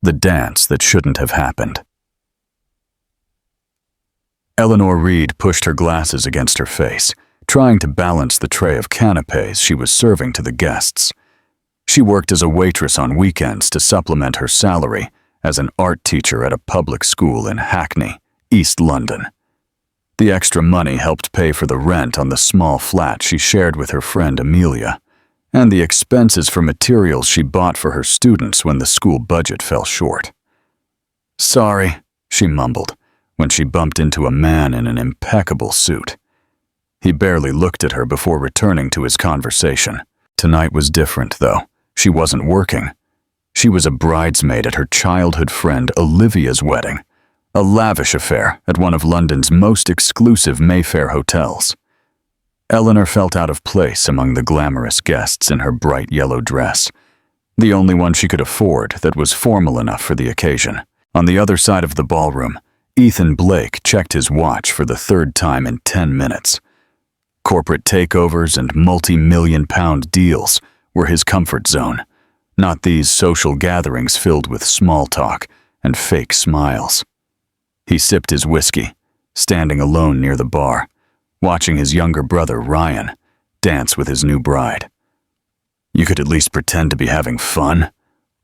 The dance that shouldn't have happened. Eleanor Reed pushed her glasses against her face, trying to balance the tray of canapés she was serving to the guests. She worked as a waitress on weekends to supplement her salary as an art teacher at a public school in Hackney, East London. The extra money helped pay for the rent on the small flat she shared with her friend Amelia, and the expenses for materials she bought for her students when the school budget fell short. "Sorry," she mumbled when she bumped into a man in an impeccable suit. He barely looked at her before returning to his conversation. Tonight was different, though. She wasn't working. She was a bridesmaid at her childhood friend Olivia's wedding, a lavish affair at one of London's most exclusive Mayfair hotels. Eleanor felt out of place among the glamorous guests in her bright yellow dress, the only one she could afford that was formal enough for the occasion. On the other side of the ballroom, Ethan Blake checked his watch for the third time in 10 minutes. Corporate takeovers and multi-million-pound deals were his comfort zone, not these social gatherings filled with small talk and fake smiles. He sipped his whiskey, standing alone near the bar, watching his younger brother, Ryan, dance with his new bride. "You could at least pretend to be having fun,"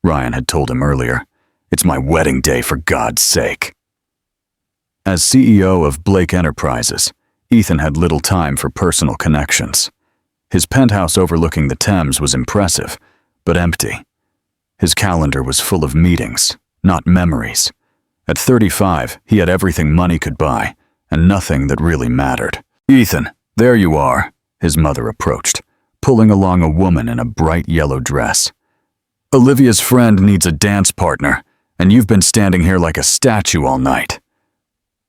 Ryan had told him earlier. "It's my wedding day, for God's sake." As CEO of Blake Enterprises, Ethan had little time for personal connections. His penthouse overlooking the Thames was impressive, but empty. His calendar was full of meetings, not memories. At 35, he had everything money could buy, and nothing that really mattered. "Ethan, there you are," his mother approached, pulling along a woman in a bright yellow dress. "Olivia's friend needs a dance partner, and you've been standing here like a statue all night."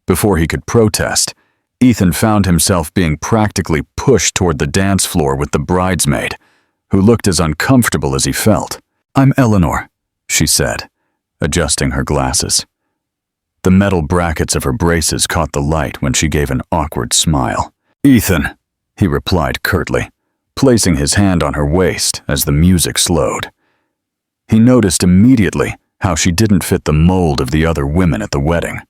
Before he could protest, Ethan found himself being practically pushed toward the dance floor with the bridesmaid, who looked as uncomfortable as he felt. "I'm Eleanor," she said, adjusting her glasses. The metal brackets of her braces caught the light when she gave an awkward smile. "Ethan," he replied curtly, placing his hand on her waist as the music slowed. He noticed immediately how she didn't fit the mold of the other women at the wedding.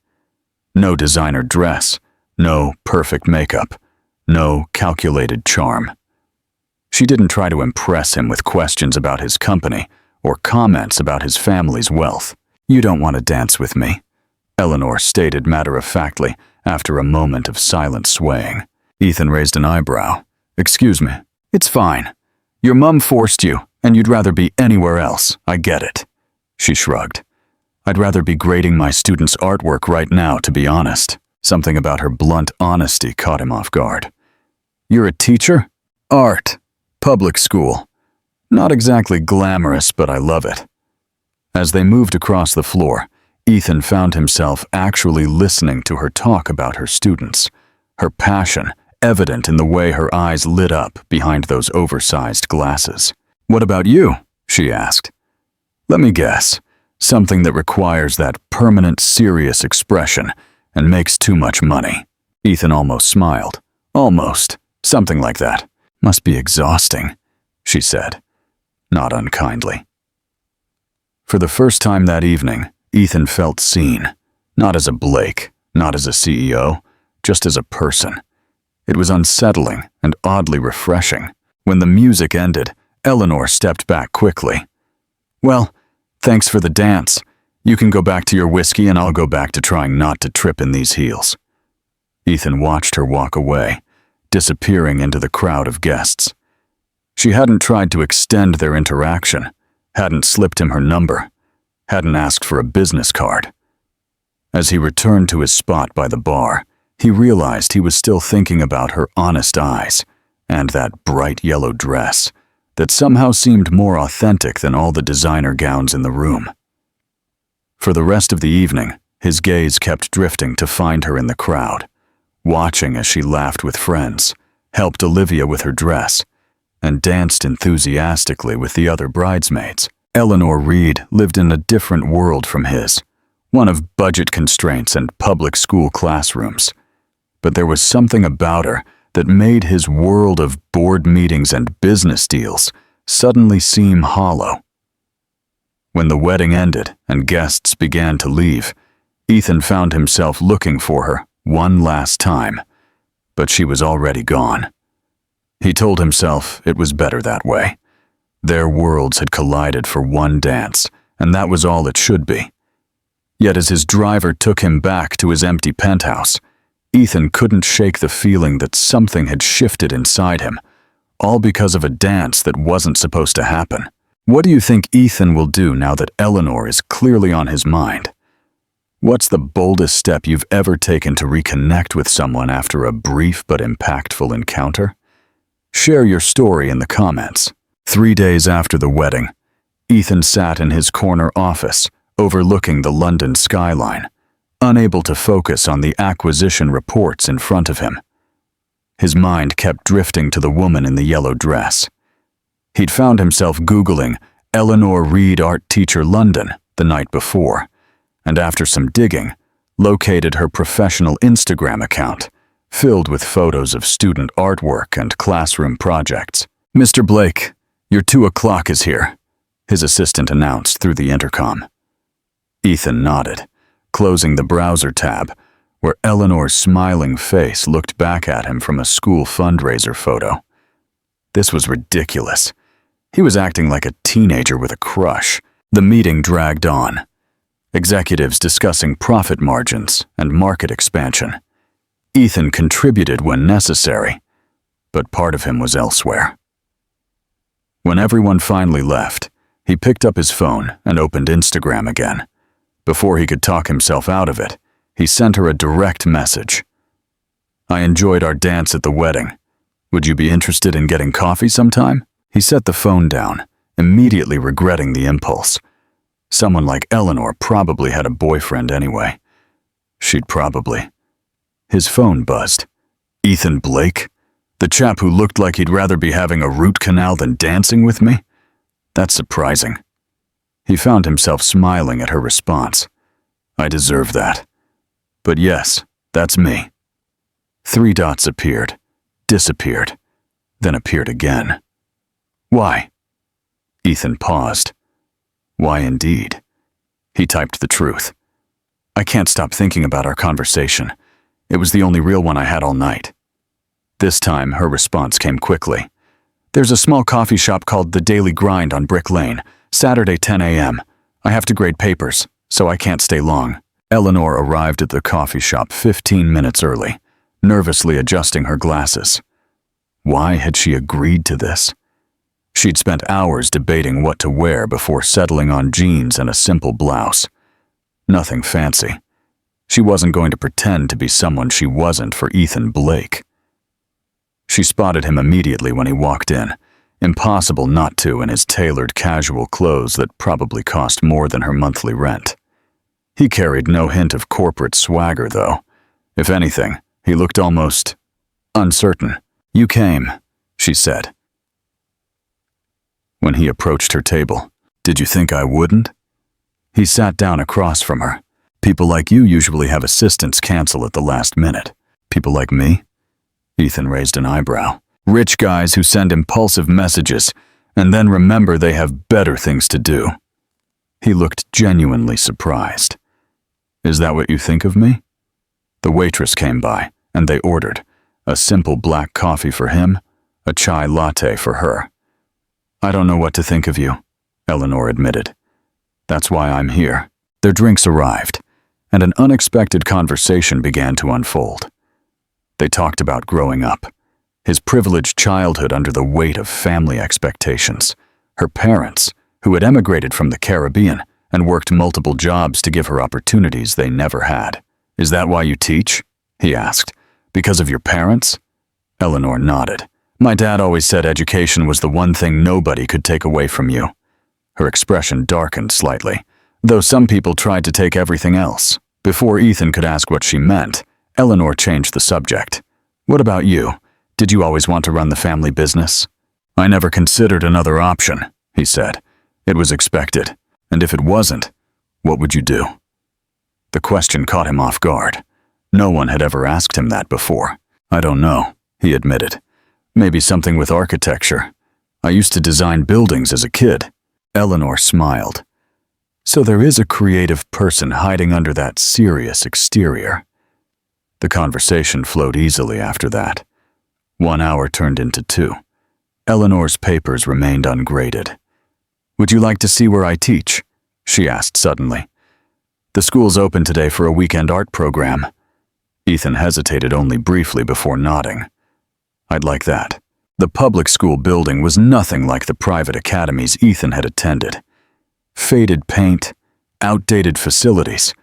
No designer dress, no perfect makeup, no calculated charm. She didn't try to impress him with questions about his company or comments about his family's wealth. "You don't want to dance with me," Eleanor stated matter-of-factly after a moment of silent swaying. Ethan raised an eyebrow. "Excuse me." "It's fine. Your mum forced you, and you'd rather be anywhere else. I get it." She shrugged. "I'd rather be grading my students' artwork right now, to be honest." Something about her blunt honesty caught him off guard. "You're a teacher?" "Art. Public school. Not exactly glamorous, but I love it." As they moved across the floor, Ethan found himself actually listening to her talk about her students, her passion evident in the way her eyes lit up behind those oversized glasses. "What about you?" she asked. "Let me guess. Something that requires that permanent, serious expression and makes too much money." Ethan almost smiled. "Almost. Something like that. Must be exhausting," she said, not unkindly. For the first time that evening, Ethan felt seen, not as a Blake, not as a CEO, just as a person. It was unsettling and oddly refreshing. When the music ended, Eleanor stepped back quickly. "Well, thanks for the dance. You can go back to your whiskey and I'll go back to trying not to trip in these heels." Ethan watched her walk away, disappearing into the crowd of guests. She hadn't tried to extend their interaction, hadn't slipped him her number, hadn't asked for a business card. As he returned to his spot by the bar, he realized he was still thinking about her honest eyes and that bright yellow dress that somehow seemed more authentic than all the designer gowns in the room. For the rest of the evening, his gaze kept drifting to find her in the crowd, watching as she laughed with friends, helped Olivia with her dress, and danced enthusiastically with the other bridesmaids. Eleanor Reed lived in a different world from his, one of budget constraints and public school classrooms. But there was something about her that made his world of board meetings and business deals suddenly seem hollow. When the wedding ended and guests began to leave, Ethan found himself looking for her one last time, but she was already gone. He told himself it was better that way. Their worlds had collided for one dance, and that was all it should be. Yet as his driver took him back to his empty penthouse, Ethan couldn't shake the feeling that something had shifted inside him, all because of a dance that wasn't supposed to happen. What do you think Ethan will do now that Eleanor is clearly on his mind? What's the boldest step you've ever taken to reconnect with someone after a brief but impactful encounter? Share your story in the comments. 3 days after the wedding, Ethan sat in his corner office, overlooking the London skyline, unable to focus on the acquisition reports in front of him. His mind kept drifting to the woman in the yellow dress. He'd found himself Googling Eleanor Reed Art Teacher London the night before, and after some digging, located her professional Instagram account, filled with photos of student artwork and classroom projects. "Mr. Blake, your 2 o'clock is here," his assistant announced through the intercom. Ethan nodded, closing the browser tab, where Eleanor's smiling face looked back at him from a school fundraiser photo. This was ridiculous. He was acting like a teenager with a crush. The meeting dragged on. Executives discussing profit margins and market expansion. Ethan contributed when necessary, but part of him was elsewhere. When everyone finally left, he picked up his phone and opened Instagram again. Before he could talk himself out of it, he sent her a direct message. "I enjoyed our dance at the wedding. Would you be interested in getting coffee sometime?" He set the phone down, immediately regretting the impulse. Someone like Eleanor probably had a boyfriend anyway. She'd probably. His phone buzzed. Ethan Blake? The chap who looked like he'd rather be having a root canal than dancing with me? That's surprising. He found himself smiling at her response. "I deserve that. But yes, that's me." 3 dots appeared, disappeared, then appeared again. "Why?" Ethan paused. Why indeed? He typed the truth. "I can't stop thinking about our conversation. It was the only real one I had all night." This time, her response came quickly. "There's a small coffee shop called The Daily Grind on Brick Lane, Saturday 10 a.m. I have to grade papers, so I can't stay long." Eleanor arrived at the coffee shop 15 minutes early, nervously adjusting her glasses. Why had she agreed to this? She'd spent hours debating what to wear before settling on jeans and a simple blouse. Nothing fancy. She wasn't going to pretend to be someone she wasn't for Ethan Blake. She spotted him immediately when he walked in. Impossible not to in his tailored casual clothes that probably cost more than her monthly rent. He carried no hint of corporate swagger, though. If anything, he looked almost uncertain. "You came," she said. When he approached her table, "Did you think I wouldn't?" He sat down across from her. "People like you usually have assistants cancel at the last minute. People like me?" Ethan raised an eyebrow. "Rich guys who send impulsive messages and then remember they have better things to do." He looked genuinely surprised. "Is that what you think of me?" The waitress came by, and they ordered a simple black coffee for him, a chai latte for her. "I don't know what to think of you," Eleanor admitted. "That's why I'm here." Their drinks arrived, and an unexpected conversation began to unfold. They talked about growing up, his privileged childhood under the weight of family expectations, her parents, who had emigrated from the Caribbean and worked multiple jobs to give her opportunities they never had. "Is that why you teach?" he asked. "Because of your parents?" Eleanor nodded. "My dad always said education was the one thing nobody could take away from you." Her expression darkened slightly, though some people tried to take everything else. Before Ethan could ask what she meant, Eleanor changed the subject. "What about you? Did you always want to run the family business?" "I never considered another option," he said. "It was expected. And if it wasn't, what would you do?" The question caught him off guard. No one had ever asked him that before. "I don't know," he admitted. "Maybe something with architecture. I used to design buildings as a kid." Eleanor smiled. So there is a creative person hiding under that serious exterior. The conversation flowed easily after that. 1 hour turned into 2. Eleanor's papers remained ungraded. "Would you like to see where I teach?" she asked suddenly. "The school's open today for a weekend art program." Ethan hesitated only briefly before nodding. "I'd like that." The public school building was nothing like the private academies Ethan had attended. Faded paint, outdated facilities,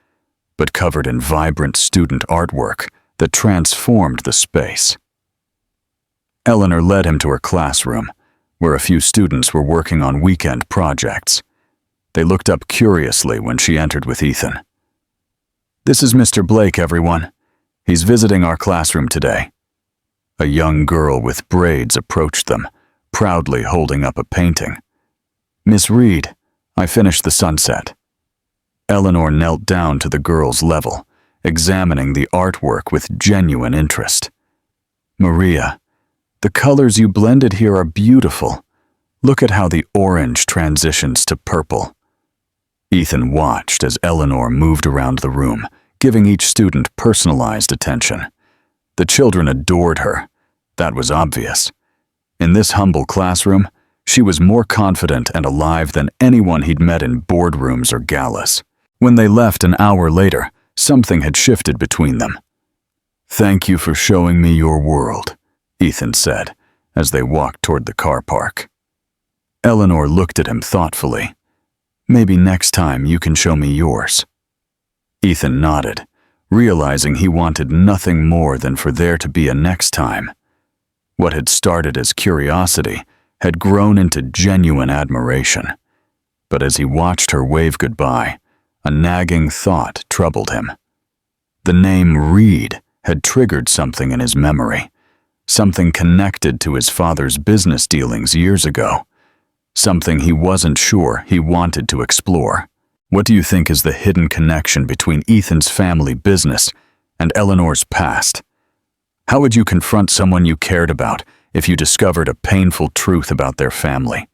but covered in vibrant student artwork that transformed the space. Eleanor led him to her classroom, where a few students were working on weekend projects. They looked up curiously when she entered with Ethan. "This is Mr. Blake, everyone. He's visiting our classroom today." A young girl with braids approached them, proudly holding up a painting. "Miss Reed, I finished the sunset." Eleanor knelt down to the girl's level, examining the artwork with genuine interest. "Maria, the colors you blended here are beautiful. Look at how the orange transitions to purple." Ethan watched as Eleanor moved around the room, giving each student personalized attention. The children adored her. That was obvious. In this humble classroom, she was more confident and alive than anyone he'd met in boardrooms or galas. When they left an hour later, something had shifted between them. "Thank you for showing me your world," Ethan said, as they walked toward the car park. Eleanor looked at him thoughtfully. "Maybe next time you can show me yours." Ethan nodded, realizing he wanted nothing more than for there to be a next time. What had started as curiosity had grown into genuine admiration. But as he watched her wave goodbye, a nagging thought troubled him. The name Reed had triggered something in his memory, something connected to his father's business dealings years ago, something he wasn't sure he wanted to explore. What do you think is the hidden connection between Ethan's family business and Eleanor's past? How would you confront someone you cared about if you discovered a painful truth about their family?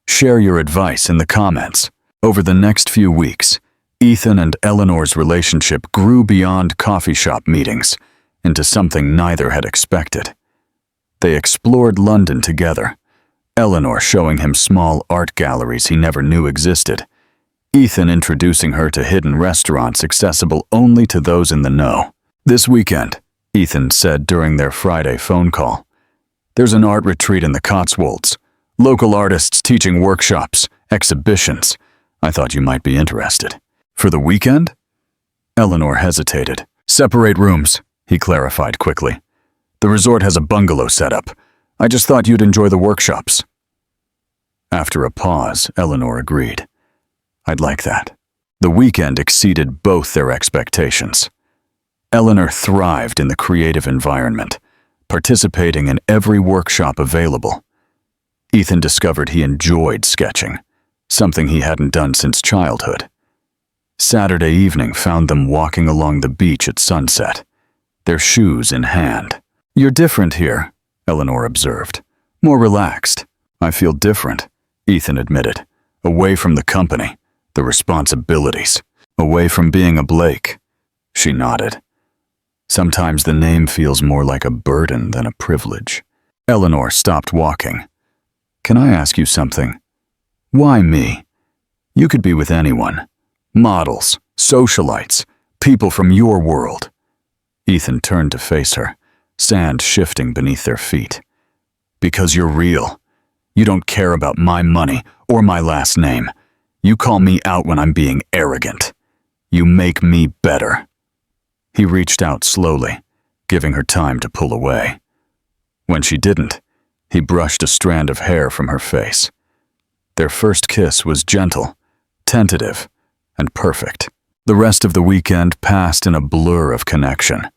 Share your advice in the comments. Over the next few weeks, Ethan and Eleanor's relationship grew beyond coffee shop meetings into something neither had expected. They explored London together, Eleanor showing him small art galleries he never knew existed, Ethan introducing her to hidden restaurants accessible only to those in the know. "This weekend," Ethan said during their Friday phone call, "there's an art retreat in the Cotswolds. Local artists teaching workshops, exhibitions. I thought you might be interested." "For the weekend?" Eleanor hesitated. "Separate rooms," he clarified quickly. "The resort has a bungalow set up. I just thought you'd enjoy the workshops." After a pause, Eleanor agreed. "I'd like that." The weekend exceeded both their expectations. Eleanor thrived in the creative environment, participating in every workshop available. Ethan discovered he enjoyed sketching, something he hadn't done since childhood. Saturday evening found them walking along the beach at sunset, their shoes in hand. "You're different here," Eleanor observed. "More relaxed." "I feel different," Ethan admitted. "Away from the company, the responsibilities, away from being a Blake." She nodded. "Sometimes the name feels more like a burden than a privilege." Eleanor stopped walking. "Can I ask you something? Why me? You could be with anyone. Models, socialites, people from your world." Ethan turned to face her, sand shifting beneath their feet. "Because you're real. You don't care about my money or my last name. You call me out when I'm being arrogant. You make me better." He reached out slowly, giving her time to pull away. When she didn't, he brushed a strand of hair from her face. Their first kiss was gentle, tentative, and perfect. The rest of the weekend passed in a blur of connection.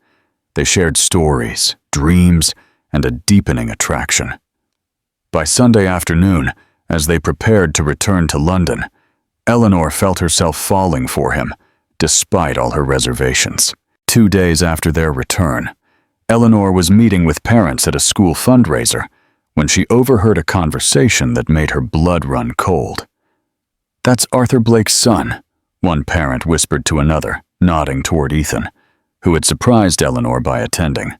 They shared stories, dreams, and a deepening attraction. By Sunday afternoon, as they prepared to return to London, Eleanor felt herself falling for him, despite all her reservations. 2 days after their return, Eleanor was meeting with parents at a school fundraiser when she overheard a conversation that made her blood run cold. "That's Arthur Blake's son," one parent whispered to another, nodding toward Ethan, who had surprised Eleanor by attending.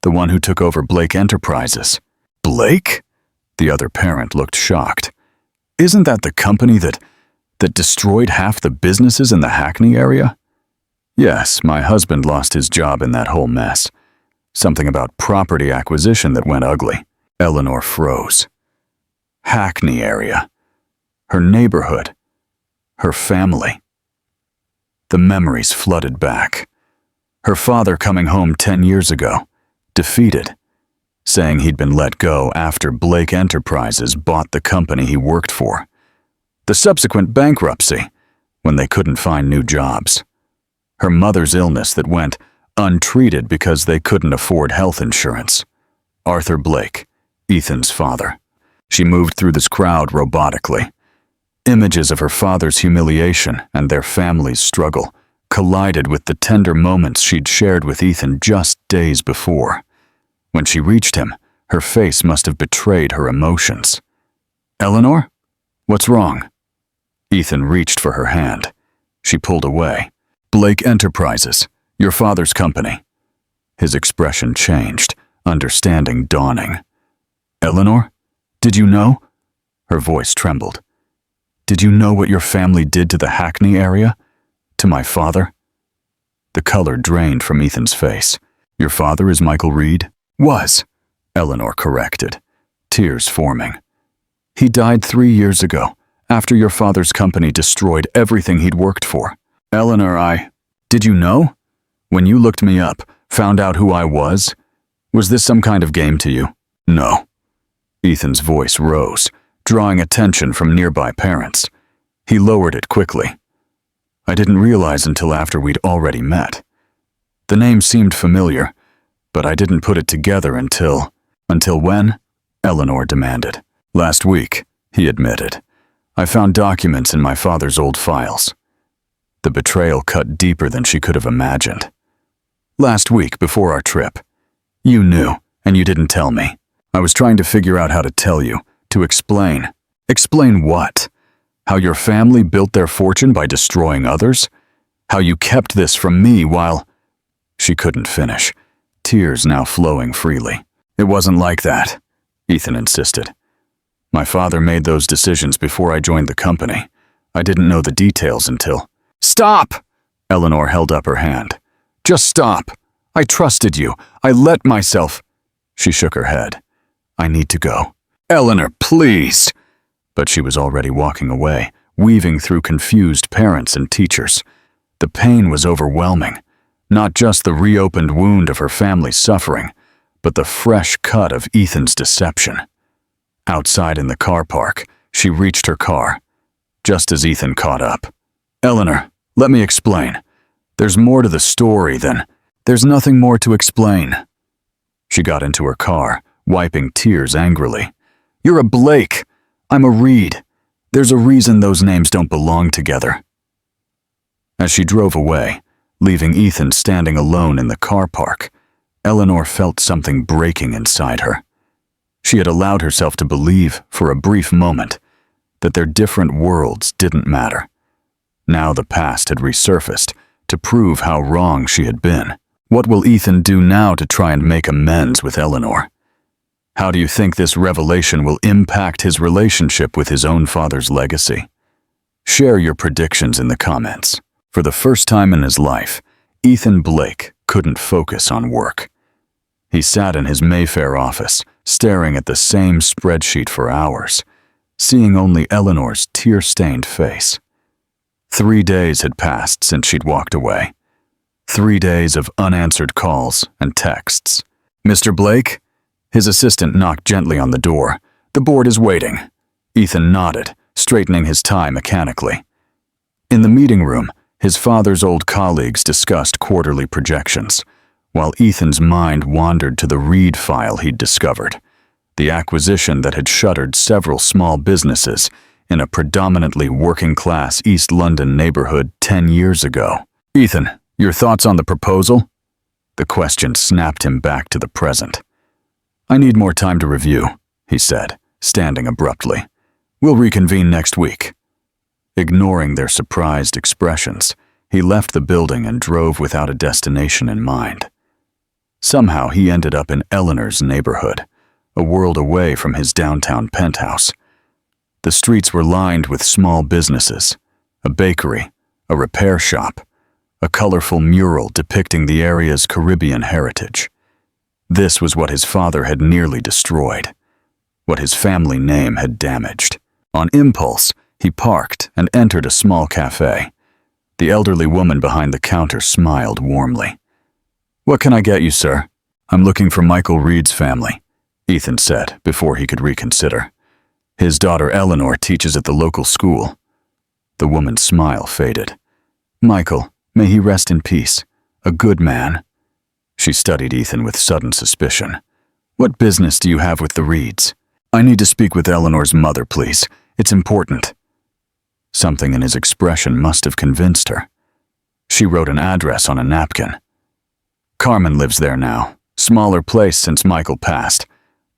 The one who took over Blake Enterprises. Blake? The other parent looked shocked. Isn't that the company that destroyed half the businesses in the Hackney area? Yes, my husband lost his job in that whole mess. Something about property acquisition that went ugly. Eleanor froze. Hackney area. Her neighborhood. Her family. The memories flooded back. Her father coming home 10 years ago, defeated, saying he'd been let go after Blake Enterprises bought the company he worked for. The subsequent bankruptcy, when they couldn't find new jobs. Her mother's illness that went untreated because they couldn't afford health insurance. Arthur Blake, Ethan's father. She moved through this crowd robotically. Images of her father's humiliation and their family's struggle collided with the tender moments she'd shared with Ethan just days before. When she reached him, her face must have betrayed her emotions. Eleanor? What's wrong? Ethan reached for her hand. She pulled away. Blake Enterprises, your father's company. His expression changed, understanding dawning. Eleanor? Did you know? Her voice trembled. Did you know what your family did to the Hackney area? To my father? The color drained from Ethan's face. Your father is Michael Reed? Was, Eleanor corrected, tears forming. He died 3 years ago, after your father's company destroyed everything he'd worked for. Eleanor, Did you know? When you looked me up, found out who I was this some kind of game to you? No. Ethan's voice rose, drawing attention from nearby parents. He lowered it quickly. I didn't realize until after we'd already met. The name seemed familiar, but I didn't put it together until when? Eleanor demanded. Last week, he admitted. I found documents in my father's old files. The betrayal cut deeper than she could have imagined. Last week, before our trip. You knew, and you didn't tell me. I was trying to figure out how to tell you, to explain. Explain what? How your family built their fortune by destroying others? How you kept this from me while... She couldn't finish, tears now flowing freely. It wasn't like that, Ethan insisted. My father made those decisions before I joined the company. I didn't know the details until... Stop! Eleanor held up her hand. Just stop. I trusted you. I let myself... She shook her head. I need to go. Eleanor, please! But she was already walking away, weaving through confused parents and teachers. The pain was overwhelming. Not just the reopened wound of her family's suffering, but the fresh cut of Ethan's deception. Outside in the car park, she reached her car, just as Ethan caught up. Eleanor, let me explain. There's more to the story than... There's nothing more to explain. She got into her car, wiping tears angrily. You're a Blake. I'm a Reed. There's a reason those names don't belong together. As she drove away, leaving Ethan standing alone in the car park, Eleanor felt something breaking inside her. She had allowed herself to believe, for a brief moment, that their different worlds didn't matter. Now the past had resurfaced to prove how wrong she had been. What will Ethan do now to try and make amends with Eleanor? How do you think this revelation will impact his relationship with his own father's legacy? Share your predictions in the comments. For the first time in his life, Ethan Blake couldn't focus on work. He sat in his Mayfair office, staring at the same spreadsheet for hours, seeing only Eleanor's tear-stained face. 3 days had passed since she'd walked away. 3 days of unanswered calls and texts. Mr. Blake? His assistant knocked gently on the door. The board is waiting. Ethan nodded, straightening his tie mechanically. In the meeting room, his father's old colleagues discussed quarterly projections, while Ethan's mind wandered to the Reed file he'd discovered, the acquisition that had shuttered several small businesses in a predominantly working-class East London neighborhood 10 years ago. Ethan, your thoughts on the proposal? The question snapped him back to the present. I need more time to review, he said, standing abruptly. We'll reconvene next week. Ignoring their surprised expressions, he left the building and drove without a destination in mind. Somehow he ended up in Eleanor's neighborhood, a world away from his downtown penthouse. The streets were lined with small businesses, a bakery, a repair shop, a colorful mural depicting the area's Caribbean heritage. This was what his father had nearly destroyed, what his family name had damaged. On impulse, he parked and entered a small cafe. The elderly woman behind the counter smiled warmly. "What can I get you, sir?" "I'm looking for Michael Reed's family," Ethan said before he could reconsider. "His daughter Eleanor teaches at the local school." The woman's smile faded. "Michael, may he rest in peace. A good man." She studied Ethan with sudden suspicion. "What business do you have with the Reeds?" "I need to speak with Eleanor's mother, please. It's important." Something in his expression must have convinced her. She wrote an address on a napkin. "Carmen lives there now. Smaller place since Michael passed.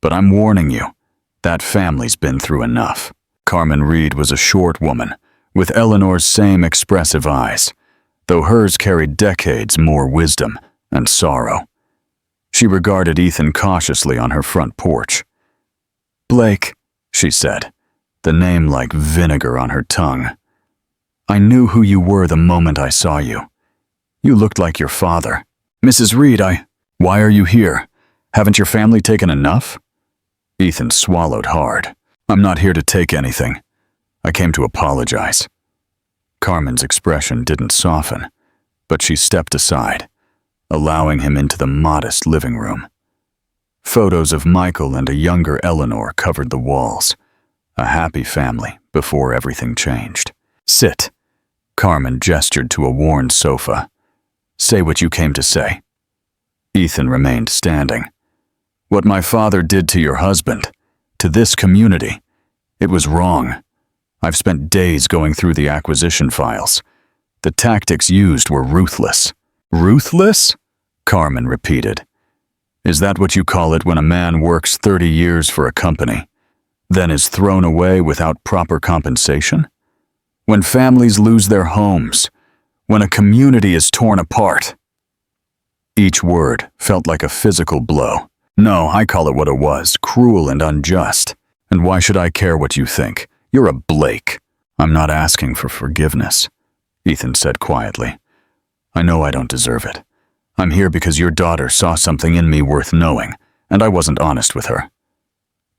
But I'm warning you, that family's been through enough." Carmen Reed was a short woman, with Eleanor's same expressive eyes, though hers carried decades more wisdom and sorrow. She regarded Ethan cautiously on her front porch. "Blake," she said, the name like vinegar on her tongue. "I knew who you were the moment I saw you. You looked like your father." "Mrs. Reed, Why are you here? Haven't your family taken enough?" Ethan swallowed hard. "I'm not here to take anything. I came to apologize." Carmen's expression didn't soften, but she stepped aside, allowing him into the modest living room. Photos of Michael and a younger Eleanor covered the walls, a happy family before everything changed. "Sit." Carmen gestured to a worn sofa. "Say what you came to say." Ethan remained standing. "What my father did to your husband, to this community, it was wrong. I've spent days going through the acquisition files. The tactics used were ruthless." "Ruthless?" Carmen repeated. "Is that what you call it when a man works 30 years for a company, then is thrown away without proper compensation? When families lose their homes, when a community is torn apart?" Each word felt like a physical blow. "No, I call it what it was, cruel and unjust. And why should I care what you think? You're a Blake." "I'm not asking for forgiveness," Ethan said quietly. "I know I don't deserve it. I'm here because your daughter saw something in me worth knowing, and I wasn't honest with her."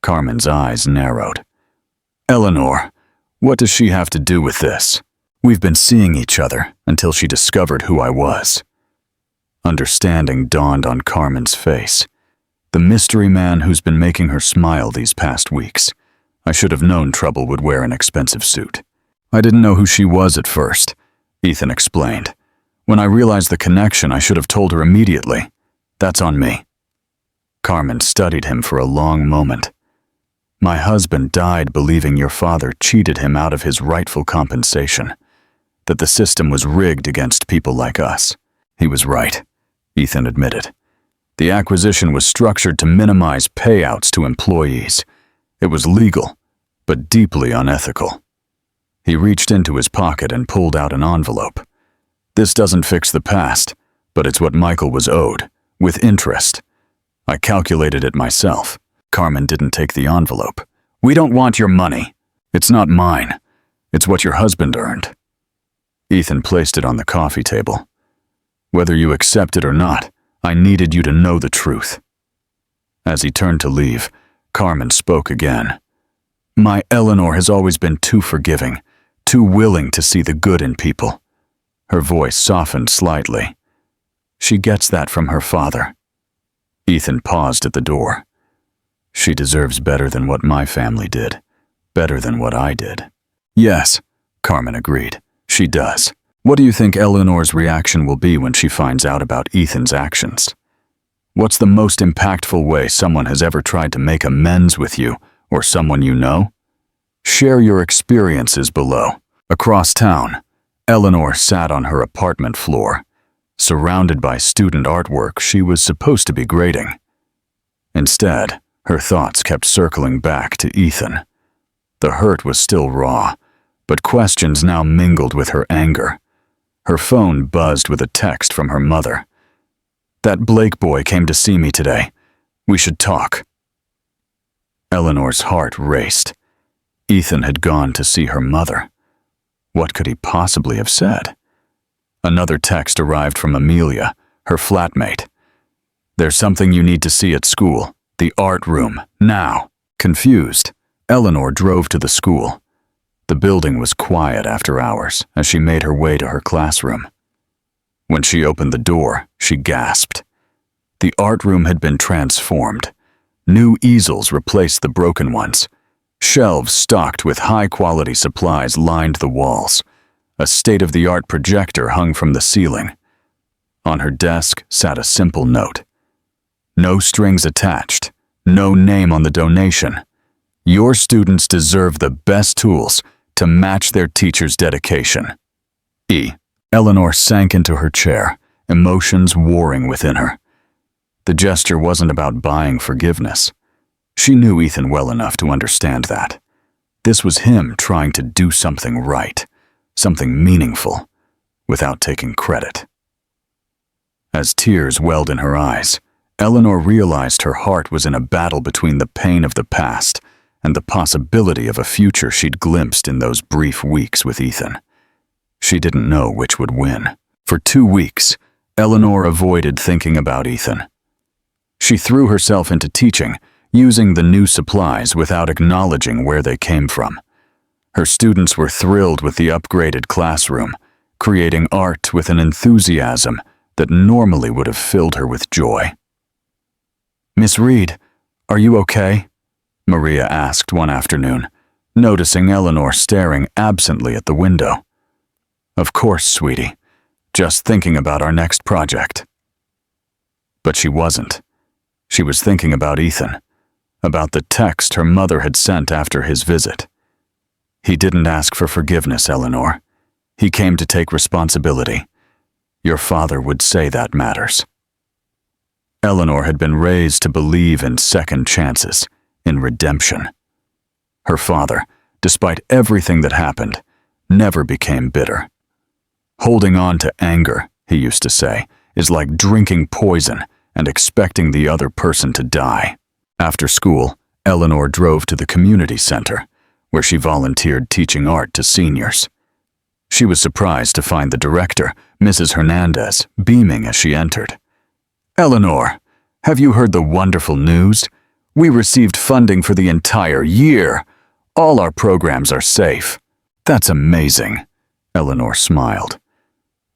Carmen's eyes narrowed. "Eleanor, what does she have to do with this? We've been seeing each other until she discovered who I was." Understanding dawned on Carmen's face. The mystery man who's been making her smile these past weeks. I should have known trouble would wear an expensive suit. "I didn't know who she was at first," Ethan explained. "When I realized the connection, I should have told her immediately. That's on me." Carmen studied him for a long moment. "My husband died believing your father cheated him out of his rightful compensation, that the system was rigged against people like us." "He was right," Ethan admitted. "The acquisition was structured to minimize payouts to employees. It was legal, but deeply unethical." He reached into his pocket and pulled out an envelope. "This doesn't fix the past, but it's what Michael was owed, with interest. I calculated it myself." Carmen didn't take the envelope. "We don't want your money. It's not mine. It's what your husband earned." Ethan placed it on the coffee table. "Whether you accept it or not, I needed you to know the truth." As he turned to leave, Carmen spoke again. "My Eleanor has always been too forgiving, too willing to see the good in people." Her voice softened slightly. "She gets that from her father." Ethan paused at the door. "She deserves better than what my family did, better than what I did." "Yes," Carmen agreed. "She does." "What do you think Eleanor's reaction will be when she finds out about Ethan's actions? What's the most impactful way someone has ever tried to make amends with you or someone you know? Share your experiences below." Across town, Eleanor sat on her apartment floor, surrounded by student artwork she was supposed to be grading. Instead, her thoughts kept circling back to Ethan. The hurt was still raw, but questions now mingled with her anger. Her phone buzzed with a text from her mother. "That Blake boy came to see me today. We should talk." Eleanor's heart raced. Ethan had gone to see her mother. What could he possibly have said? Another text arrived from Amelia, her flatmate. "There's something you need to see at school. The art room, now." Confused, Eleanor drove to the school. The building was quiet after hours as she made her way to her classroom. When she opened the door, she gasped. The art room had been transformed. New easels replaced the broken ones. Shelves stocked with high-quality supplies lined the walls. A state-of-the-art projector hung from the ceiling. On her desk sat a simple note. "No strings attached. No name on the donation. Your students deserve the best tools to match their teacher's dedication. E." Eleanor sank into her chair, emotions warring within her. The gesture wasn't about buying forgiveness. She knew Ethan well enough to understand that. This was him trying to do something right, something meaningful, without taking credit. As tears welled in her eyes, Eleanor realized her heart was in a battle between the pain of the past and the possibility of a future she'd glimpsed in those brief weeks with Ethan. She didn't know which would win. For 2 weeks, Eleanor avoided thinking about Ethan. She threw herself into teaching, using the new supplies without acknowledging where they came from. Her students were thrilled with the upgraded classroom, creating art with an enthusiasm that normally would have filled her with joy. "Miss Reed, are you okay?" Maria asked one afternoon, noticing Eleanor staring absently at the window. "Of course, sweetie. Just thinking about our next project." But she wasn't. She was thinking about Ethan, about the text her mother had sent after his visit. "He didn't ask for forgiveness, Eleanor. He came to take responsibility. Your father would say that matters." Eleanor had been raised to believe in second chances, in redemption. Her father, despite everything that happened, never became bitter. "Holding on to anger," he used to say, "is like drinking poison and expecting the other person to die." After school, Eleanor drove to the community center, where she volunteered teaching art to seniors. She was surprised to find the director, Mrs. Hernandez, beaming as she entered. "Eleanor, have you heard the wonderful news? We received funding for the entire year. All our programs are safe." "That's amazing," Eleanor smiled.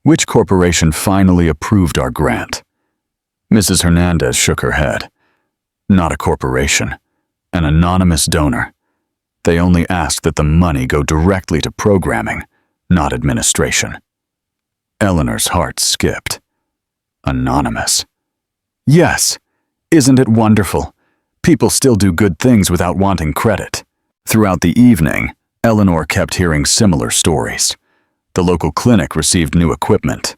"Which corporation finally approved our grant?" Mrs. Hernandez shook her head. "Not a corporation. An anonymous donor. They only asked that the money go directly to programming, not administration." Eleanor's heart skipped. Anonymous. Yes, isn't it wonderful? People still do good things without wanting credit. Throughout the evening, Eleanor kept hearing similar stories. The local clinic received new equipment.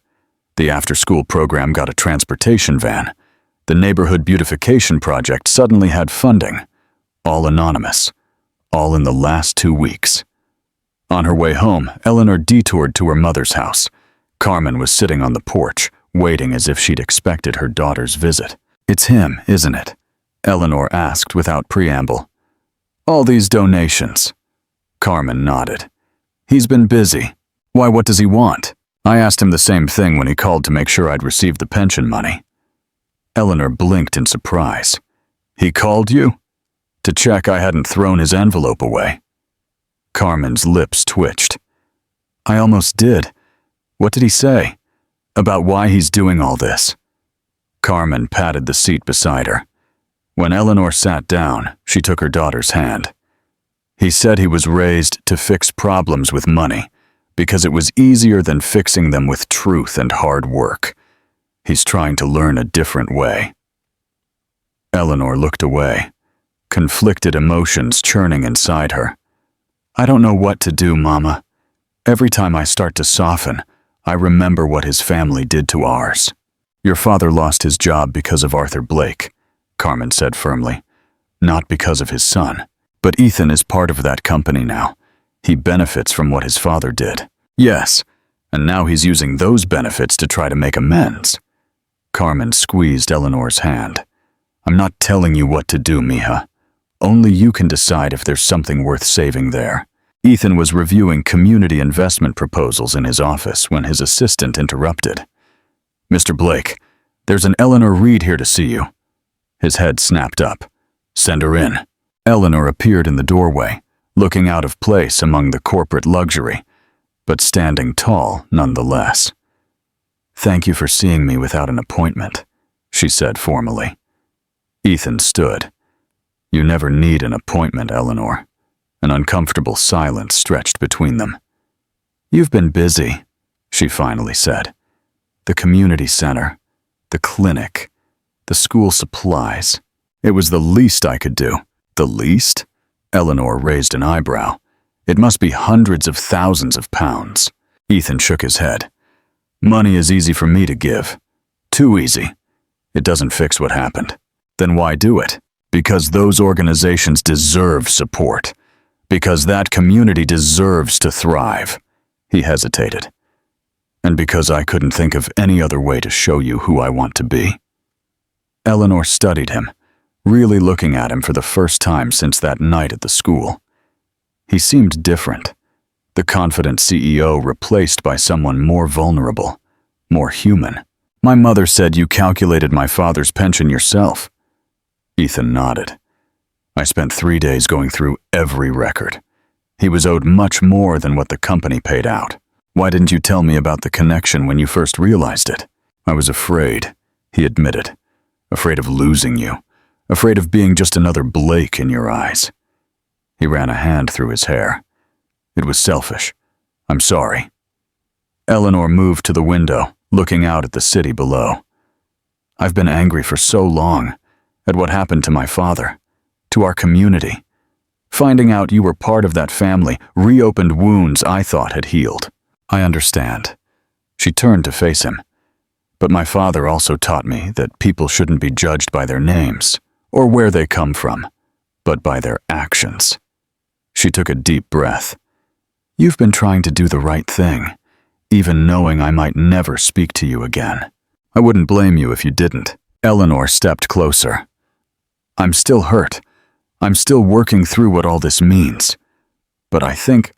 The after-school program got a transportation van. The neighborhood beautification project suddenly had funding. All anonymous. All in the last 2 weeks. On her way home, Eleanor detoured to her mother's house. Carmen was sitting on the porch, waiting as if she'd expected her daughter's visit. "It's him, isn't it?" Eleanor asked without preamble. "All these donations." Carmen nodded. "He's been busy. Why, what does he want?" I asked him the same thing when he called to make sure I'd received the pension money. Eleanor blinked in surprise. "He called you?" "To check I hadn't thrown his envelope away." Carmen's lips twitched. "I almost did. What did he say? About why he's doing all this?" Carmen patted the seat beside her. When Eleanor sat down, she took her daughter's hand. "He said he was raised to fix problems with money, because it was easier than fixing them with truth and hard work. He's trying to learn a different way." Eleanor looked away, conflicted emotions churning inside her. "I don't know what to do, Mama. Every time I start to soften, I remember what his family did to ours." "Your father lost his job because of Arthur Blake," Carmen said firmly. "Not because of his son. But Ethan is part of that company now. He benefits from what his father did. Yes, and now he's using those benefits to try to make amends. Carmen squeezed Eleanor's hand. I'm not telling you what to do, mija. Only you can decide if there's something worth saving there. Ethan was reviewing community investment proposals in his office when his assistant interrupted. Mr. Blake, there's an Eleanor Reed here to see you. His head snapped up. Send her in. Eleanor appeared in the doorway, looking out of place among the corporate luxury, but standing tall nonetheless. Thank you for seeing me without an appointment, she said formally. Ethan stood. You never need an appointment, Eleanor. An uncomfortable silence stretched between them. You've been busy, she finally said. The community center, the clinic, the school supplies. It was the least I could do. The least? Eleanor raised an eyebrow. It must be hundreds of thousands of pounds. Ethan shook his head. Money is easy for me to give. Too easy. It doesn't fix what happened. Then why do it? Because those organizations deserve support. Because that community deserves to thrive. He hesitated. And because I couldn't think of any other way to show you who I want to be. Eleanor studied him, really looking at him for the first time since that night at the school. He seemed different. The confident CEO replaced by someone more vulnerable, more human. My mother said you calculated my father's pension yourself. Ethan nodded. I spent 3 days going through every record. He was owed much more than what the company paid out. Why didn't you tell me about the connection when you first realized it? I was afraid, he admitted. Afraid of losing you. Afraid of being just another Blake in your eyes. He ran a hand through his hair. It was selfish. I'm sorry. Eleanor moved to the window, looking out at the city below. I've been angry for so long at what happened to my father, to our community. Finding out you were part of that family reopened wounds I thought had healed. I understand. She turned to face him. But my father also taught me that people shouldn't be judged by their names or where they come from, but by their actions. She took a deep breath. You've been trying to do the right thing, even knowing I might never speak to you again. I wouldn't blame you if you didn't. Eleanor stepped closer. I'm still hurt. I'm still working through what all this means. But I think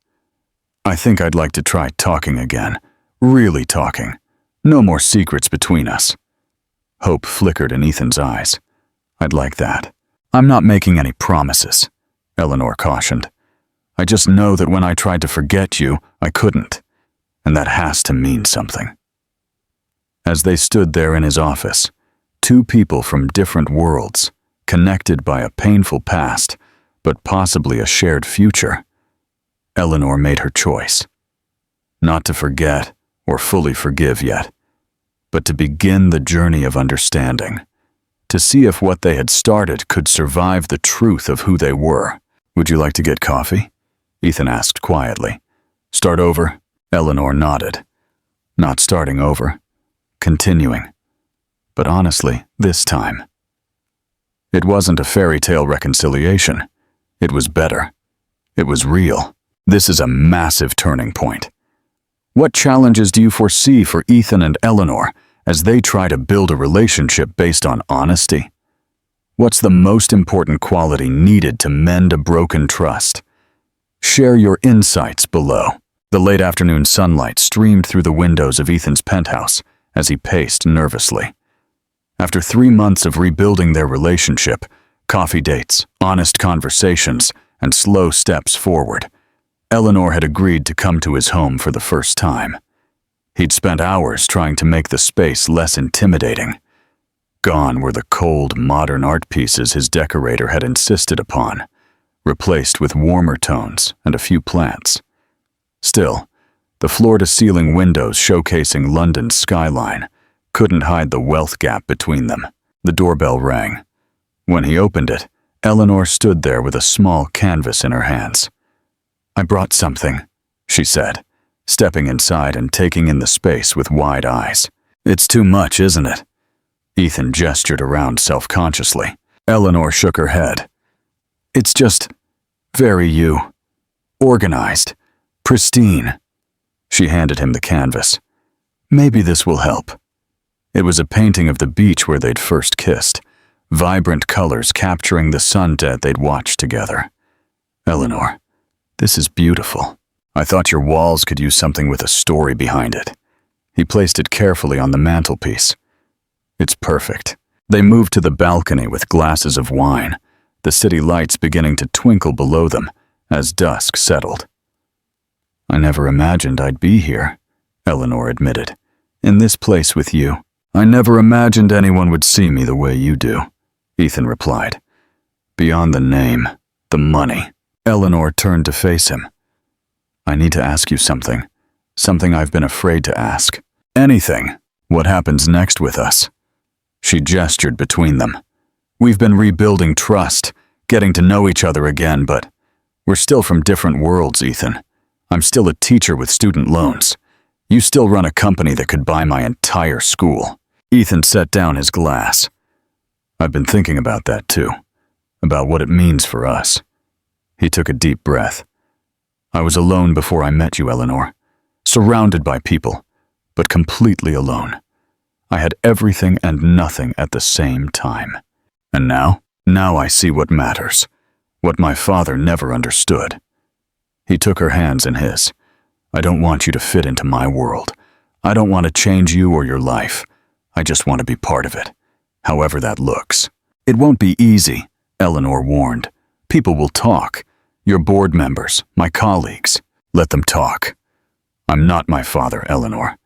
I'd like to try talking again. Really talking. No more secrets between us. Hope flickered in Ethan's eyes. I'd like that. I'm not making any promises, Eleanor cautioned. I just know that when I tried to forget you, I couldn't. And that has to mean something. As they stood there in his office, two people from different worlds, connected by a painful past, but possibly a shared future, Eleanor made her choice. Not to forget or fully forgive yet, but to begin the journey of understanding, to see if what they had started could survive the truth of who they were. Would you like to get coffee? Ethan asked quietly. Start over? Eleanor nodded. Not starting over. Continuing. But honestly, this time. It wasn't a fairy tale reconciliation. It was better. It was real. This is a massive turning point. What challenges do you foresee for Ethan and Eleanor as they try to build a relationship based on honesty? What's the most important quality needed to mend a broken trust? Share your insights below. The late afternoon sunlight streamed through the windows of Ethan's penthouse as he paced nervously. After 3 months of rebuilding their relationship, coffee dates, honest conversations, and slow steps forward, Eleanor had agreed to come to his home for the first time. He'd spent hours trying to make the space less intimidating. Gone were the cold, modern art pieces his decorator had insisted upon, replaced with warmer tones and a few plants. Still, the floor-to-ceiling windows showcasing London's skyline couldn't hide the wealth gap between them. The doorbell rang. When he opened it, Eleanor stood there with a small canvas in her hands. I brought something, she said, stepping inside and taking in the space with wide eyes. It's too much, isn't it? Ethan gestured around self-consciously. Eleanor shook her head. It's just very you. Organized. Pristine. She handed him the canvas. Maybe this will help. It was a painting of the beach where they'd first kissed, vibrant colors capturing the sunset they'd watched together. Eleanor, this is beautiful. I thought your walls could use something with a story behind it. He placed it carefully on the mantelpiece. It's perfect. They moved to the balcony with glasses of wine, the city lights beginning to twinkle below them as dusk settled. I never imagined I'd be here, Eleanor admitted, in this place with you. I never imagined anyone would see me the way you do, Ethan replied. Beyond the name, the money. Eleanor turned to face him. I need to ask you something. Something I've been afraid to ask. Anything. What happens next with us? She gestured between them. We've been rebuilding trust, getting to know each other again, but we're still from different worlds, Ethan. I'm still a teacher with student loans. You still run a company that could buy my entire school. Ethan set down his glass. I've been thinking about that too, about what it means for us. He took a deep breath. I was alone before I met you, Eleanor, surrounded by people, but completely alone. I had everything and nothing at the same time. And now I see what matters, what my father never understood. He took her hands in his. I don't want you to fit into my world. I don't want to change you or your life. I just want to be part of it, however that looks. It won't be easy, Eleanor warned. People will talk. Your board members, my colleagues. Let them talk. I'm not my father, Eleanor.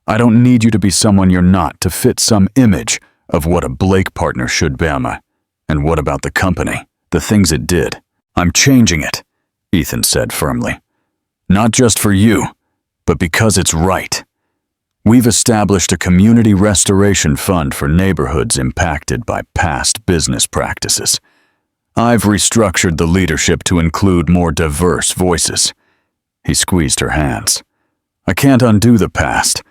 I don't need you to be someone you're not to fit some image of what a Blake partner should be. And what about the company, the things it did? I'm changing it, Ethan said firmly. Not just for you, but because it's right. We've established a community restoration fund for neighborhoods impacted by past business practices. I've restructured the leadership to include more diverse voices. He squeezed her hands. I can't undo the past,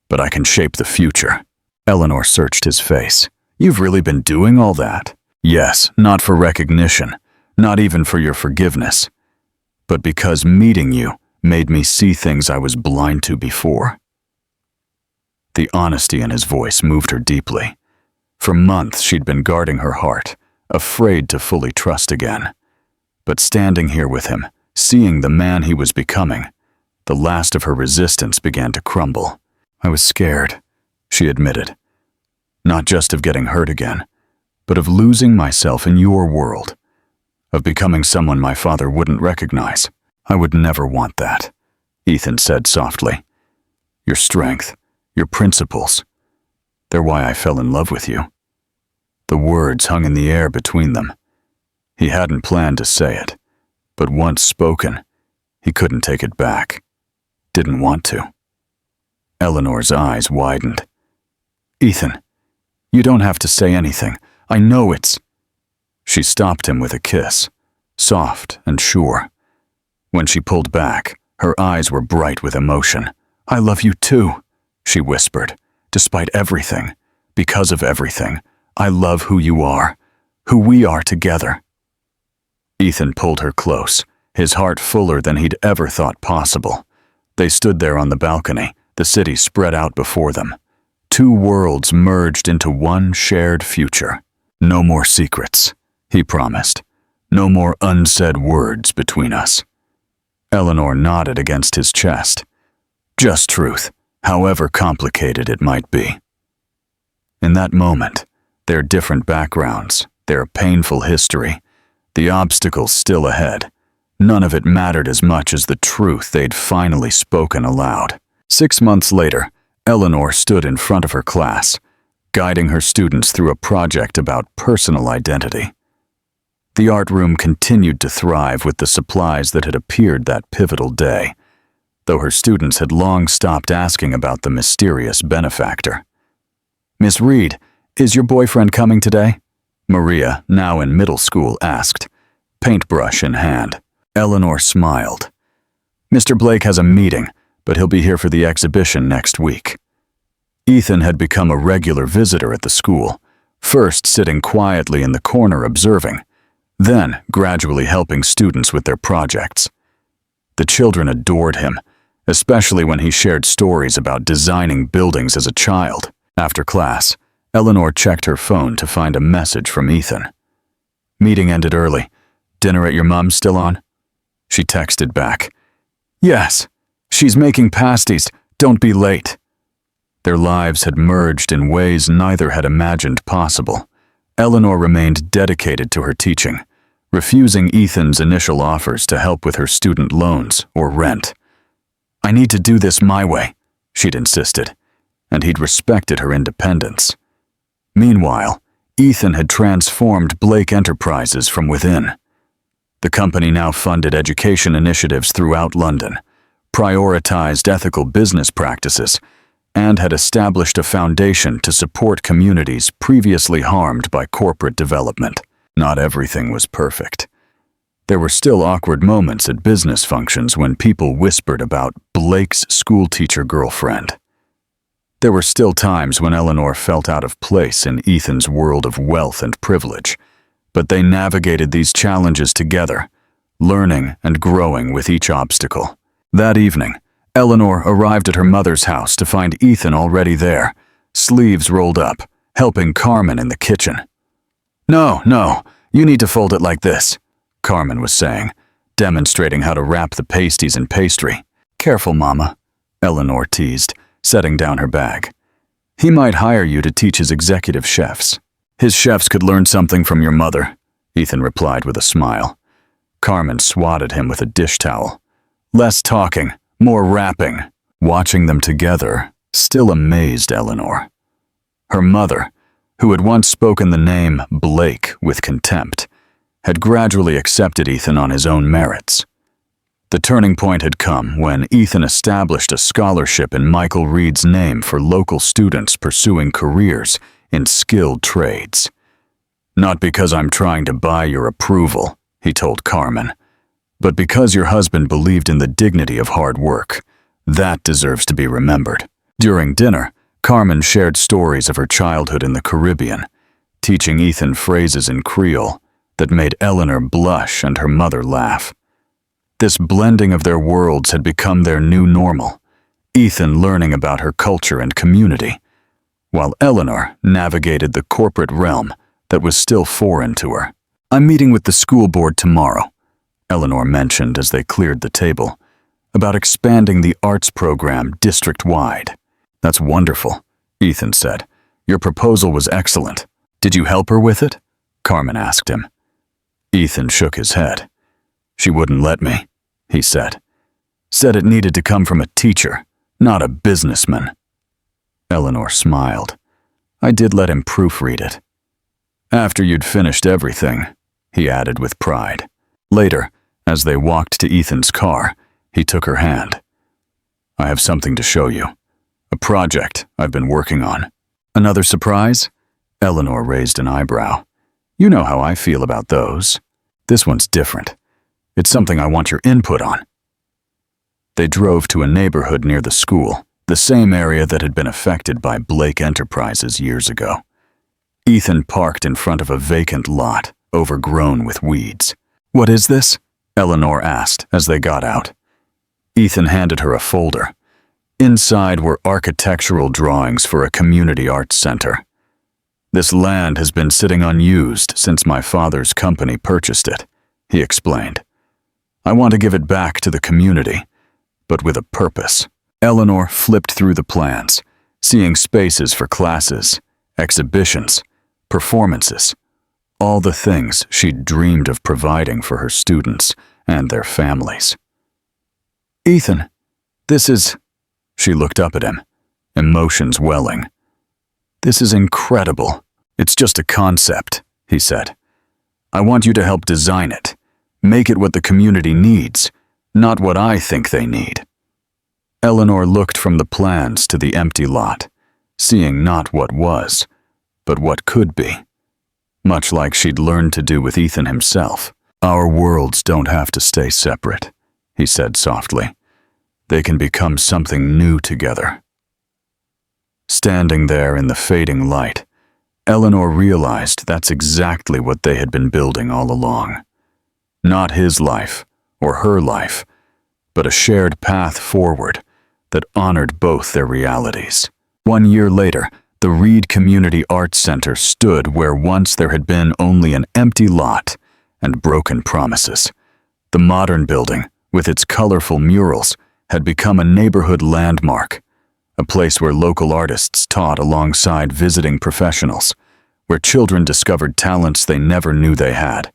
but I can shape the future. Eleanor searched his face. You've really been doing all that? Yes, not for recognition, not even for your forgiveness, but because meeting you made me see things I was blind to before. The honesty in his voice moved her deeply. For months she'd been guarding her heart, afraid to fully trust again. But standing here with him, seeing the man he was becoming, the last of her resistance began to crumble. I was scared, she admitted. Not just of getting hurt again, but of losing myself in your world, of becoming someone my father wouldn't recognize. I would never want that, Ethan said softly. Your strength, your principles, they're why I fell in love with you. The words hung in the air between them. He hadn't planned to say it, but once spoken, he couldn't take it back. Didn't want to. Eleanor's eyes widened. Ethan, you don't have to say anything. I know it's... She stopped him with a kiss, soft and sure. When she pulled back, her eyes were bright with emotion. I love you too, she whispered. Despite everything, because of everything, I love who you are, who we are together. Ethan pulled her close, his heart fuller than he'd ever thought possible. They stood there on the balcony, the city spread out before them. Two worlds merged into one shared future. No more secrets, he promised. No more unsaid words between us. Eleanor nodded against his chest. Just truth, however complicated it might be. In that moment, their different backgrounds, their painful history, the obstacles still ahead, none of it mattered as much as the truth they'd finally spoken aloud. 6 months later, Eleanor stood in front of her class, guiding her students through a project about personal identity. The art room continued to thrive with the supplies that had appeared that pivotal day, though her students had long stopped asking about the mysterious benefactor. Miss Reed, is your boyfriend coming today? Maria, now in middle school, asked, paintbrush in hand. Eleanor smiled. Mr. Blake has a meeting, but he'll be here for the exhibition next week. Ethan had become a regular visitor at the school, first sitting quietly in the corner observing, then gradually helping students with their projects. The children adored him, especially when he shared stories about designing buildings as a child. After class, Eleanor checked her phone to find a message from Ethan. "Meeting ended early. Dinner at your mom's still on?" She texted back. "Yes. She's making pasties. Don't be late." Their lives had merged in ways neither had imagined possible. Eleanor remained dedicated to her teaching, refusing Ethan's initial offers to help with her student loans or rent. "I need to do this my way," she'd insisted, and he'd respected her independence. Meanwhile, Ethan had transformed Blake Enterprises from within. The company now funded education initiatives throughout London, prioritized ethical business practices, and had established a foundation to support communities previously harmed by corporate development. Not everything was perfect. There were still awkward moments at business functions when people whispered about Blake's schoolteacher girlfriend. There were still times when Eleanor felt out of place in Ethan's world of wealth and privilege, but they navigated these challenges together, learning and growing with each obstacle. That evening, Eleanor arrived at her mother's house to find Ethan already there, sleeves rolled up, helping Carmen in the kitchen. No, you need to fold it like this," Carmen was saying, demonstrating how to wrap the pasties in pastry. "Careful, Mama," Eleanor teased, setting down her bag. "He might hire you to teach his executive chefs." "His chefs could learn something from your mother," Ethan replied with a smile. Carmen swatted him with a dish towel. "Less talking, more wrapping." Watching them together still amazed Eleanor. Her mother, who had once spoken the name Blake with contempt, had gradually accepted Ethan on his own merits. The turning point had come when Ethan established a scholarship in Michael Reed's name for local students pursuing careers in skilled trades. "Not because I'm trying to buy your approval," he told Carmen, "but because your husband believed in the dignity of hard work. That deserves to be remembered." During dinner, Carmen shared stories of her childhood in the Caribbean, teaching Ethan phrases in Creole that made Eleanor blush and her mother laugh. This blending of their worlds had become their new normal, Ethan learning about her culture and community, while Eleanor navigated the corporate realm that was still foreign to her. "I'm meeting with the school board tomorrow," Eleanor mentioned as they cleared the table, "about expanding the arts program district-wide." "That's wonderful," Ethan said. "Your proposal was excellent. Did you help her with it?" Carmen asked him. Ethan shook his head. "She wouldn't let me," he said. "Said it needed to come from a teacher, not a businessman." Eleanor smiled. "I did let him proofread it." "After you'd finished everything," he added with pride. Later, as they walked to Ethan's car, he took her hand. "I have something to show you. A project I've been working on." "Another surprise?" Eleanor raised an eyebrow. "You know how I feel about those. This one's different. It's something I want your input on." They drove to a neighborhood near the school, the same area that had been affected by Blake Enterprises years ago. Ethan parked in front of a vacant lot, overgrown with weeds. "What is this?" Eleanor asked as they got out. Ethan handed her a folder. Inside were architectural drawings for a community arts center. "This land has been sitting unused since my father's company purchased it," he explained. "I want to give it back to the community, but with a purpose." Eleanor flipped through the plans, seeing spaces for classes, exhibitions, performances, all the things she'd dreamed of providing for her students and their families. "Ethan, this is..." She looked up at him, emotions welling. "This is incredible. It's just a concept," he said. "I want you to help design it. Make it what the community needs, not what I think they need." Eleanor looked from the plans to the empty lot, seeing not what was, but what could be. Much like she'd learned to do with Ethan himself. "Our worlds don't have to stay separate," he said softly. "They can become something new together." Standing there in the fading light, Eleanor realized that's exactly what they had been building all along. Not his life or her life, but a shared path forward that honored both their realities. 1 year later, the Reed Community Arts Center stood where once there had been only an empty lot and broken promises. The modern building, with its colorful murals, had become a neighborhood landmark, a place where local artists taught alongside visiting professionals, where children discovered talents they never knew they had,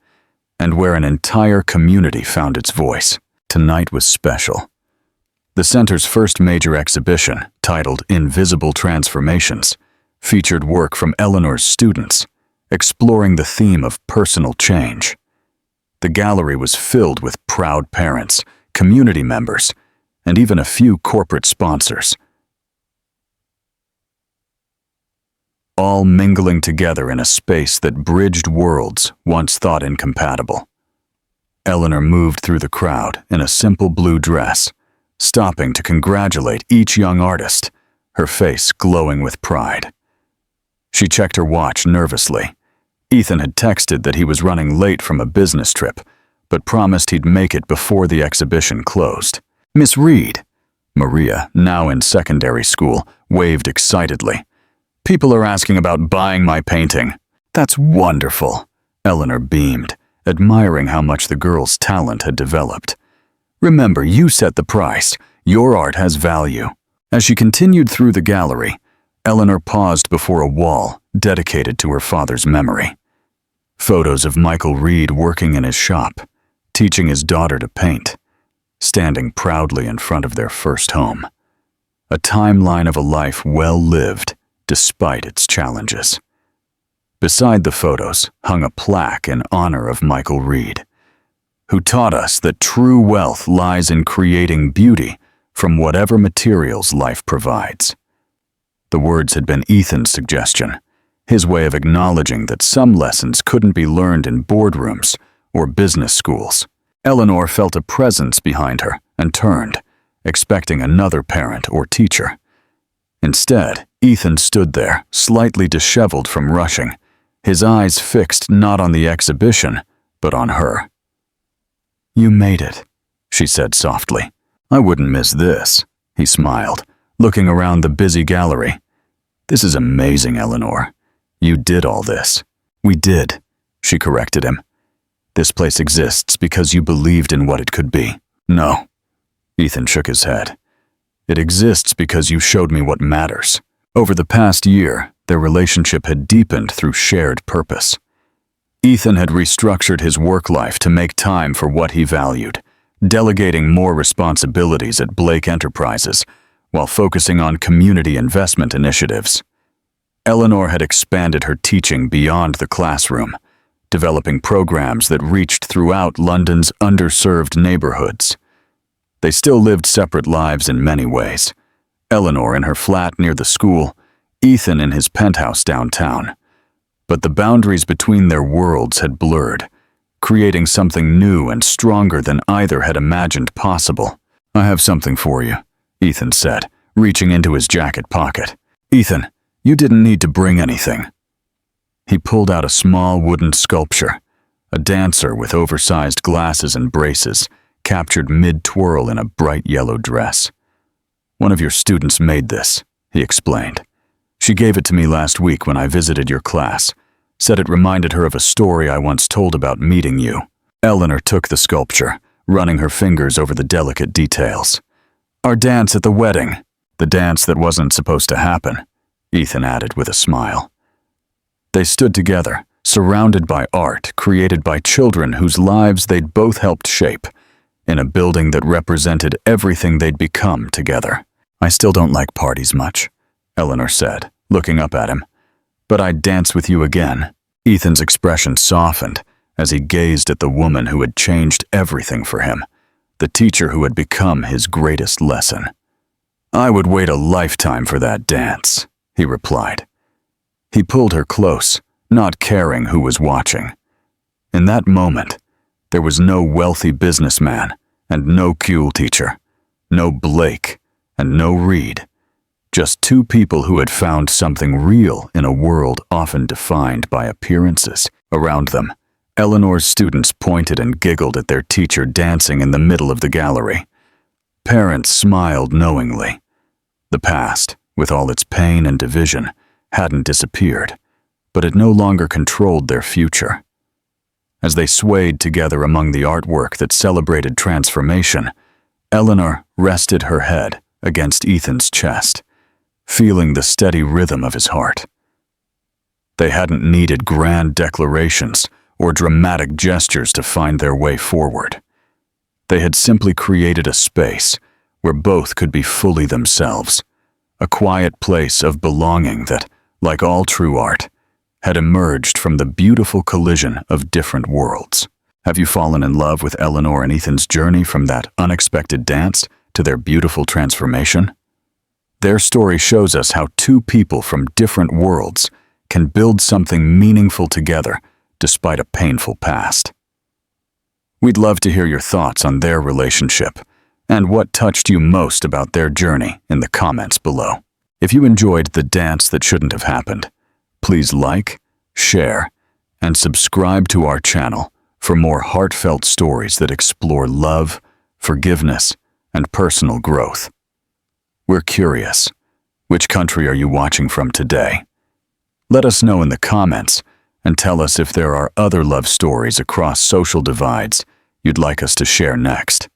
and where an entire community found its voice. Tonight was special. The center's first major exhibition, titled Invisible Transformations, featured work from Eleanor's students, exploring the theme of personal change. The gallery was filled with proud parents, community members, and even a few corporate sponsors, all mingling together in a space that bridged worlds once thought incompatible. Eleanor moved through the crowd in a simple blue dress, stopping to congratulate each young artist, her face glowing with pride. She checked her watch nervously. Ethan had texted that he was running late from a business trip, but promised he'd make it before the exhibition closed. "Miss Reed," Maria, now in secondary school, waved excitedly. "People are asking about buying my painting." "That's wonderful," Eleanor beamed, admiring how much the girl's talent had developed. "Remember, you set the price. Your art has value." As she continued through the gallery, Eleanor paused before a wall dedicated to her father's memory. Photos of Michael Reed working in his shop, teaching his daughter to paint, standing proudly in front of their first home. A timeline of a life well lived, despite its challenges. Beside the photos hung a plaque in honor of Michael Reed, who taught us that true wealth lies in creating beauty from whatever materials life provides. The words had been Ethan's suggestion, his way of acknowledging that some lessons couldn't be learned in boardrooms or business schools. Eleanor felt a presence behind her and turned, expecting another parent or teacher. Instead, Ethan stood there, slightly disheveled from rushing, his eyes fixed not on the exhibition, but on her. "You made it," she said softly. "I wouldn't miss this," he smiled, looking around the busy gallery. "This is amazing, Eleanor. You did all this." "We did," she corrected him. "This place exists because you believed in what it could be." "No," Ethan shook his head. "It exists because you showed me what matters." Over the past year, their relationship had deepened through shared purpose. Ethan had restructured his work life to make time for what he valued, delegating more responsibilities at Blake Enterprises while focusing on community investment initiatives. Eleanor had expanded her teaching beyond the classroom, developing programs that reached throughout London's underserved neighborhoods. They still lived separate lives in many ways. Eleanor in her flat near the school, Ethan in his penthouse downtown. But the boundaries between their worlds had blurred, creating something new and stronger than either had imagined possible. "I have something for you," Ethan said, reaching into his jacket pocket. "Ethan, you didn't need to bring anything." He pulled out a small wooden sculpture, a dancer with oversized glasses and braces, captured mid-twirl in a bright yellow dress. "One of your students made this," he explained. "She gave it to me last week when I visited your class, said it reminded her of a story I once told about meeting you." Eleanor took the sculpture, running her fingers over the delicate details. "Our dance at the wedding, the dance that wasn't supposed to happen," Ethan added with a smile. They stood together, surrounded by art created by children whose lives they'd both helped shape, in a building that represented everything they'd become together. "I still don't like parties much," Eleanor said, looking up at him. "But I'd dance with you again." Ethan's expression softened as he gazed at the woman who had changed everything for him, the teacher who had become his greatest lesson. "I would wait a lifetime for that dance," he replied. He pulled her close, not caring who was watching. In that moment, there was no wealthy businessman and no Kuhl teacher, no Blake and no Reed, just two people who had found something real in a world often defined by appearances. Around them, Eleanor's students pointed and giggled at their teacher dancing in the middle of the gallery. Parents smiled knowingly. The past, with all its pain and division, hadn't disappeared, but it no longer controlled their future. As they swayed together among the artwork that celebrated transformation, Eleanor rested her head against Ethan's chest, feeling the steady rhythm of his heart. They hadn't needed grand declarations or dramatic gestures to find their way forward. They had simply created a space where both could be fully themselves, a quiet place of belonging that, like all true art, had emerged from the beautiful collision of different worlds. Have you fallen in love with Eleanor and Ethan's journey from that unexpected dance to their beautiful transformation? Their story shows us how two people from different worlds can build something meaningful together despite a painful past. We'd love to hear your thoughts on their relationship and what touched you most about their journey in the comments below. If you enjoyed The Dance That Shouldn't Have Happened, please like, share, and subscribe to our channel for more heartfelt stories that explore love, forgiveness, and personal growth. We're curious, which country are you watching from today? Let us know in the comments and tell us if there are other love stories across social divides you'd like us to share next.